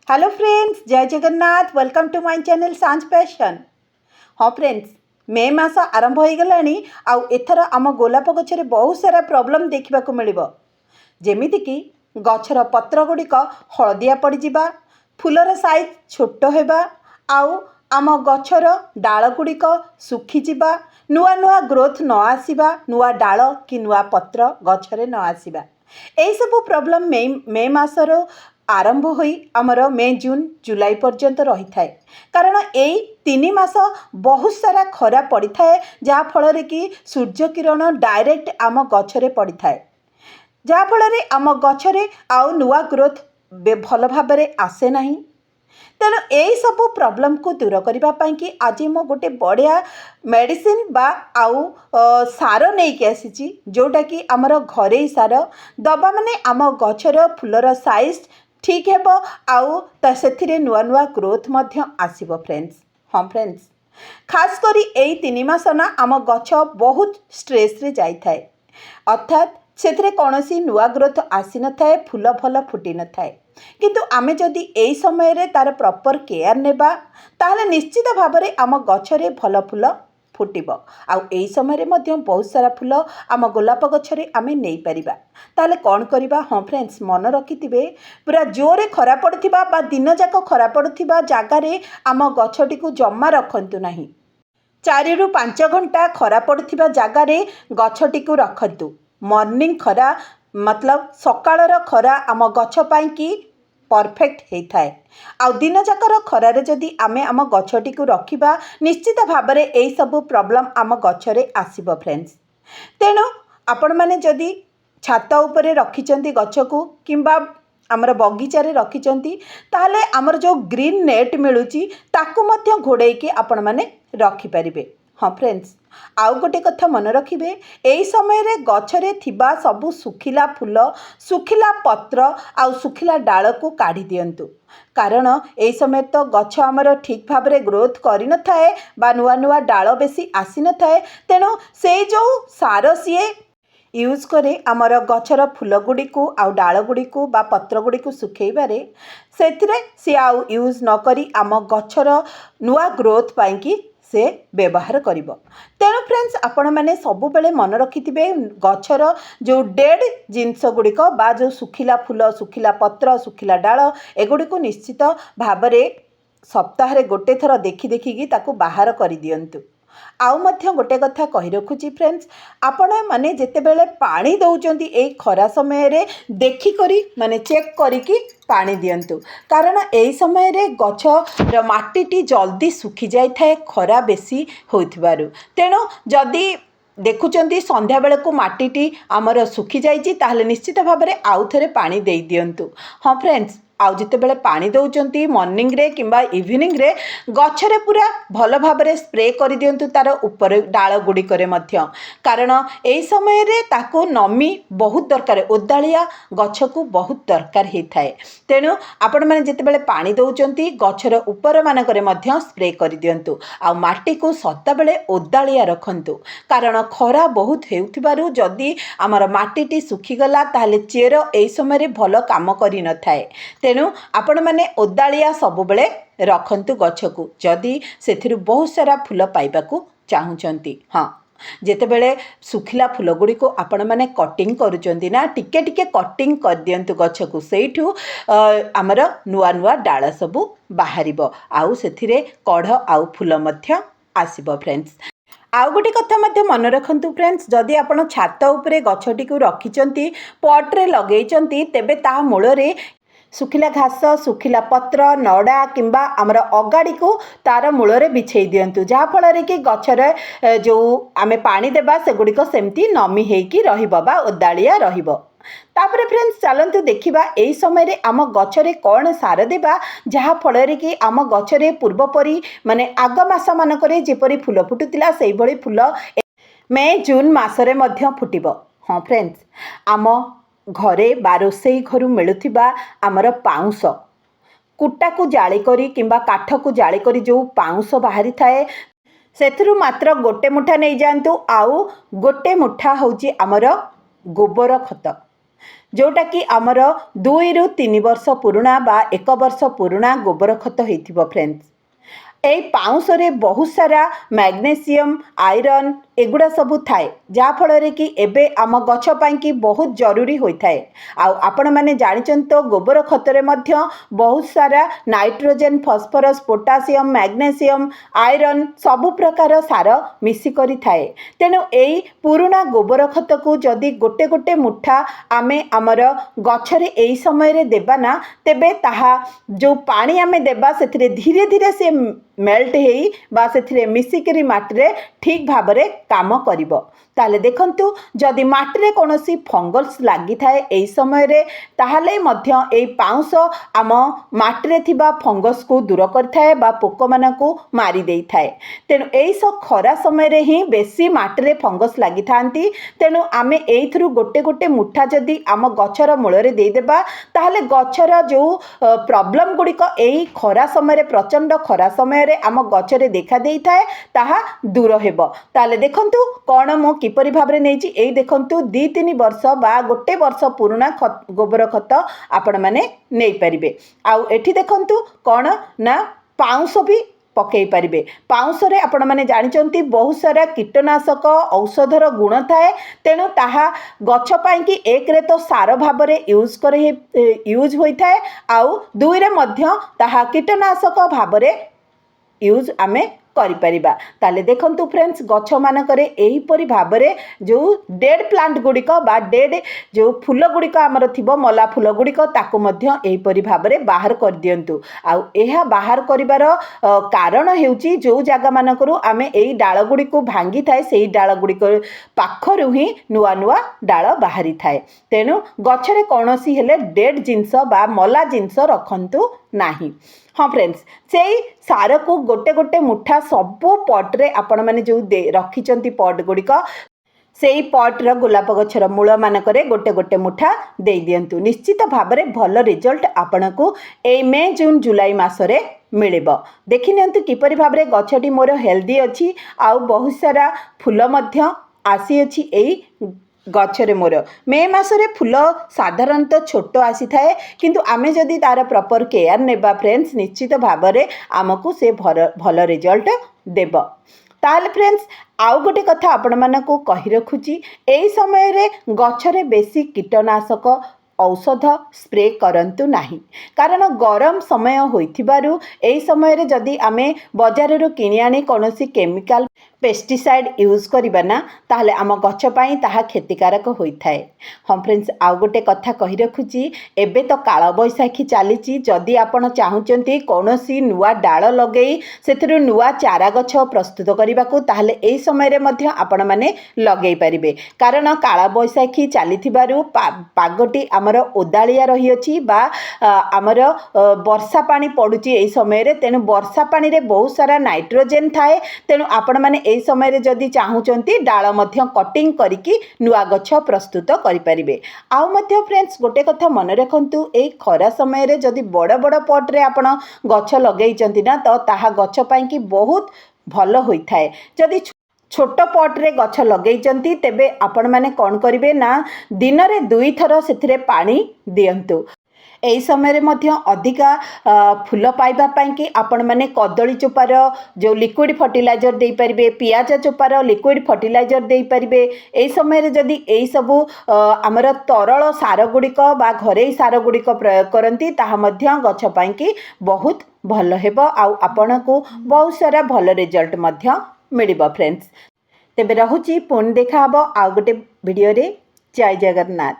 Hello friends, जय Jagannath. Welcome to my channel Sanjh passion. हाँ friends, May मास आरंभ हो गलानी आउ एथर आम गोलाप गछरे बहुत सारा प्रॉब्लम देखा मिलिबो। जेमिति कि गछर पत्र गुड़िक हलदिया पड़जा, फूलर साइज छोट होगा, आउ आम गछर डाल गुड़िक सुखीजा, नुआ नुआ ग्रोथ न आसवा, नुआ डाल कि नुआ पत्र गछरे न आसवा, यही सब प्रॉब्लम मे मासर आरंभ होई आमर मे जून जुलाई पर्यंत रही थाए। कारण यही 3 मास बहुत सारा खरा पड़ी थाए, जहाँ फल कि सूर्य किरण डायरेक्ट आम गछरे पड़ी थाए, जहाँ फल आम गछरे आउ नुआ ग्रोथ भल भाव आसे नहीं। तेणु यही सब प्रॉब्लम को दूर करने कि आज मु गोटे बढ़िया मेडिसिन बा आउ सार नहीं आसी, जोटा कि आमर घरे सार दबा माने आम गछर फूलर साइज ठीक है आउ से नुआ नुआ ग्रोथ आसीबो फ्रेंड्स। हाँ फ्रेंड्स, खास करी यही 3 मास ना आम गछ बहुत स्ट्रेस रे जाई थाए, अर्थात से कौनसी नुआ ग्रोथ आसी न थाए, फूल फल फुटी न थाए। किंतु आमे जदि एई समय रे तार प्रॉपर केयर नेबा ताहले निश्चित भाव में आम गछरे भल फूल फुटिब। आउ एई समय रे मध्य बहुत सारा फूल आम गोलाप गछरे आमे नहीं परिबा। ताहले कौन करिबा? हाँ फ्रेंड्स, मन रखिथिबे, पूरा जोरे खरा पड़ुथिबा बा दिन जाक खरा पड़ुथिबा जागारे आम गछटी को जम्मा रखंतु नहीं। 4 ରୁ 5 घंटा खरा पड़ुथिबा जागारे गछटी को रखंतु। मॉर्निंग खरा मतलब सकाळर खरा आम गछ पाई कि परफेक्ट होता है। आउ दिन जाकर खरारे जदि आमे आम गछटी को रखिबा निश्चित भाव में यही सब प्रॉब्लम आम गछरे आसीबो फ्रेंड्स। तेणु आपण माने जदि छात उपरे रखिचंती गछ को किंबा आमर बगीचारे रखिचंती, ताहले आमर जो ग्रीन नेट मिलुची ताकू मध्य घोड़ेकी आपण माने रखि परिबे। हाँ फ्रेंड्स, आउ गोटे कथा मन रखिबे, यही समय रे गछरे थिबा सबु सुखिला फूल, सुखिला पत्र आउ सुखिला डाल को काढ़ी दियंतु। कारण यही समय तो गछ आमर ठीक भाव में ग्रोथ करि न थाए बा नुआ नुआ डाल बेसी आसी न थाए। तेणु से जो सार सीए यूज करे आमर गछर फूल गुड़ी को आउ डाल गुड़ी को बा पत्र गुड़ी को सुखेबारे सेथिरे सी आउ यूज न करी आम गछर नुआ ग्रोथ पाई कि से व्यवहार करिबो। तेणु फ्रेंड्स, आपण मैंने सबु बेले मन रखिथिबे गछर जो डेड जिनस गुड़िक बा जो सुखिला फूल, सुखिला पत्र, सुखिला डाल एगुड़ी को निश्चित भाव में सप्ताह गोटे थर देखि देखिकी ताकू बाहर कर दियंतु। आउ मध्य गोटे कथा कहि रखुची फ्रेंड्स, आपण माने जेतेबेले पानी दउचंती ए खरा समय रे देखि करी माने चेक करिकी पानी दियंतु। कारण एई समय रे गछ र माटीटी जल्दी सुखी जाय थाए खरा बेसी होइथिबारु। तेणु जदि देखुचंती संध्या बेले को माटीटी आमर सुखी जाइची ताहले निश्चित भाव में आउ थरे पानी देई दियंतु। हाँ फ्रेंड्स, आउ जिते बेले पानी दउचंती मॉर्निंग रे किंबा इवनिंग रे गछरे पूरा भल भाव में स्प्रे कर दियंतु तार ऊपर डाल गुड़ी करे मध्य। कारण एई समय रे ताको नमी बहुत दरकार, ओदालिया गछ को बहुत दरकार ही थाए। तेणु आपण माने जिते बेले पानी दउचंती गछर ऊपर मानकरे मध्य स्प्रे कर दियंतु। आ माटी को सदा बेले ओदालिया रखंतु। कारण खरा बहुत हेउथिबारु जदि आमर माटीटी सुखीगला ताहले चेर एई समय रे भल काम करि न थाए। तेणु आपण माने ओदालिया सब बेले रखंतु गछ को जदि सेथिरु बहुत सारा फूल पाइबाकू चाहुचंती। हाँ, जेतेबेले सुखिला फूल गुड़ी को आपण माने कटिंग करूचंती ना, टिके टिके कटिंग कर दियंतु गछ को, सेठू आमर नुआ नुआ डाल सबू बाहरिबो आउ सेथिरे कढ़ आउ फूल मध्य आसीबो फ्रेंड्स। आउ गोटे कथा मध्य मन रखंतु फ्रेंड्स, जदि आपण छात उपरे गछटी को रखिचंती पॉट रे लगेइचंती तेबे ता मूल रे सुखिला घास, सुखिला पत्र, नड़ा किंबा आमर अगाड़ी को तार मूल रे बिछेई दियंतु, जहाँ फल कि गछरे जो आमे पानी देबा सेगुड़िक सेमती नमी हेकी रहिबो बा ओदालिया रहिबो। तापरे फ्रेंड्स, चलंतु देखिबा एई समय रे आम गछरे कौन सार देबा जहाँ फल कि आम गछरे पूर्वपरी माने आग मास मानकरे जेपरी फूल फुटुतिला सेई भली फूल मे जून मासरे मध्य फुटिबो। हाँ फ्रेंड्स, आम घरे बा रोसई घरु मिलुथिबा आमर पाउंस कुटा को जाली करी किंबा काठ को जाली करी जो पाउंस बाहरी थाए सेथिरु मात्र गोटे मुठा नहीं जातु। आउ गोटे मुठा होची आमर गोबर खत, जोटा कि आमर 2 ରୁ 3 वर्ष पुराणा बा 1 वर्ष पुराणा गोबर खत होइथिबो फ्रेंड्स। এই ପାଉଁଶରେ ବହୁତ ସାରା ମ୍ୟାଗ୍ନେସିୟମ୍ ଆଇରନ୍ ଏଗୁଡ଼ା ସବୁ ଥାଏ ଯାହାଫଳରେ କି ଏବେ ଆମ ଗଛ ପାଇଁକି ବହୁତ ଜରୁରୀ ହୋଇଥାଏ। ଆଉ ଆପଣମାନେ ଜାଣିଛନ୍ତି ତ ଗୋବର ଖତରେ ମଧ୍ୟ ବହୁତ ସାରା nitrogen phosphorus potassium magnesium iron ସବୁ ପ୍ରକାର ସାର ମିଶିକରି ଥାଏ। ତେଣୁ ଏଇ ପୁରୁଣା ଗୋବର ଖତକୁ ଯଦି ଗୋଟେ ଗୋଟେ ମୁଠା ଆମେ ଆମର ଗଛରେ ଏଇ ସମୟରେ ଦେବା ନା ତେବେ ତାହା ଯେଉଁ ପାଣି ଆମେ ଦେବା ସେଥିରେ ଧୀରେ ଧୀରେ ସେ मेल्ट हेई बा से मिसिकी माटी ठीक भाव में काम करिब। ताले देखंतु जदि माटी कौन सी फंगस लगी थाए एई समय रे ताहले मध्य एई पाउंस आम माटी थिबा फंगस को दूर करथाए बा पोक मानकु मारी देई थाए। तेणु एई सब खरा समय रे ही बेसी माटी फंगस लगी थांती। तेणु आमे एइथरु गोटे गोटे मुठा जदि आम गछर मूल रे देई देबा ताहले गछर जो प्रॉब्लम गुड़िक एई खरा समय रे प्रचंड खरा समय रे आम गछरे देखा देई थाए ताहा दूर हेबो। ताले देखंतु कोन मो किपरि भाबरे नेछि एई देखंतु 2-3 वर्ष बा गोटे वर्ष पुराना गोबर खत आपण माने नै परिबे। आउ एठी देखंतु कोन ना पाउंस भी पकई पारिबे। पाउंसरे आपण माने जानिचंती बहुत सारा कीटनाशक औषधर गुण थाए। तेणु ताहा गछ पाई कि एक रे तो सार भाव में यूज होई थाए आउ 2 रे मध्य ताहा कीटनाशक भाव में यूज आमे करिपरिबा। ताले देखंतु फ्रेंड्स गछ मानकरे एही परि भाबरे जो डेड प्लांट गुड़िक बा डेड जो फूल गुड़िक आमर थिबो मला फूल गुड़िक ताकु मध्य एही परि भाबरे बाहर कर दियंतु। आउ एहा बाहर करिवार कारण हेउची जो जागा मानकरू आमे एही डाळ गुड़िक भांगी थाए सेही डाळ गुड़िक पाखरु ही नुआ नुआ डाळ बाहरी थाए। तेणु गछरे कोनोसी हेले डेड जिंस बा मला जिंस रखंतु नाही। हाँ फ्रेंड्स से सार को गोटे गोटे मुठा सबू पट्रे आपण मैंने जो रखी पट गुड़िक से पट्र गोलाप गछर मूल मानकरे गोटे गोटे मुठा दे दियंतु। निश्चित भाव में भल रिजल्ट आपण को ए मे जून जुलाई मासरे मिलिबो। देखि नियंतु किपरि भाव में गछटी मोर हेल्दी अच्छी आउ बहुत सारा फूल मध्य आसी अछि एई गछरे मोर। मे मासरे फूल साधारणतः छोट आसी थाए किंतु आमे जदि तार प्रॉपर केयर नेबा फ्रेंड्स निश्चित भाव में आमको से भल रिजल्ट देब। ताल फ्रेंड्स आउ गोटे कथा आपण मानकु कहि रखुची एई समय रे गछरे बेसी कीटनाशक औषध स्प्रे करंतु नाही। कारण गरम समय होइथिबारु एई समय रे जदि आमे बाजार रो किनि आनी कोनोसी केमिकल पेस्टिसाइड यूज करिबा ना ताहले आम गछ पाई ताहा क्षतिकारक होइथाए। हम फ्रेंड्स आउ गोटे कथा कहि रखुची एबे तो काल बैसाखी चलीची जदि आपण चाहुचंती कोनोसी नुआ डाळ लगेई सेथिरु नुआ चारा गछ प्रस्तुत करिबाकू ताहले एई समय रे मध्य आपण माने लगेई परिबे। कारण काल बैसाखी चलीथिबारु पागटी आमर ओदालिया रही अछि बा आमर वर्षा पानी पडुची एई समय रे। तेनु वर्षा पानी रे बहुत सारा नाइट्रोजन थाए। तेनु आपण माने एई समय रे जदि चाहुचंती डाळ मध्य कटिंग करिकी नुआ गछ प्रस्तुत करि परिबे। आउ मध्य फ्रेंड्स गोटे कथा मन रखंतु एई खरा समय रे जदि बड़ बड़ पट रे आपण गछ लगेइचंती ना तो ताहा गछ पाई कि बहुत भल होइथाए। जदि छोट पट्रे गछ लगेइचंती तेबे आपण माने कौन करिवे ना दिन रे 2 थर सेथिरे पानी दियंतु। एई समय रे मध्य अधिका फूल पाइबा पाई कि आपण माने कदली चोपार जो लिक्विड फर्टिलाइजर दे परिबे पियाज चोपार लिक्विड फर्टिलाइजर दे परिबे। एई समय रे जदि एई सबु हमर तरल सार गुड़िक बा घरे सार गुड़िक प्रयोग करंती ताहा मध्य गछ पाई कि बहुत भल हेबो आउ आपण को बहुत सारा भल रिजल्ट मध्य मिलिबो फ्रेंड्स। तेबे रहुची पुणी देखा हबो आउ गोटे वीडियो रे। जय जगन्नाथ।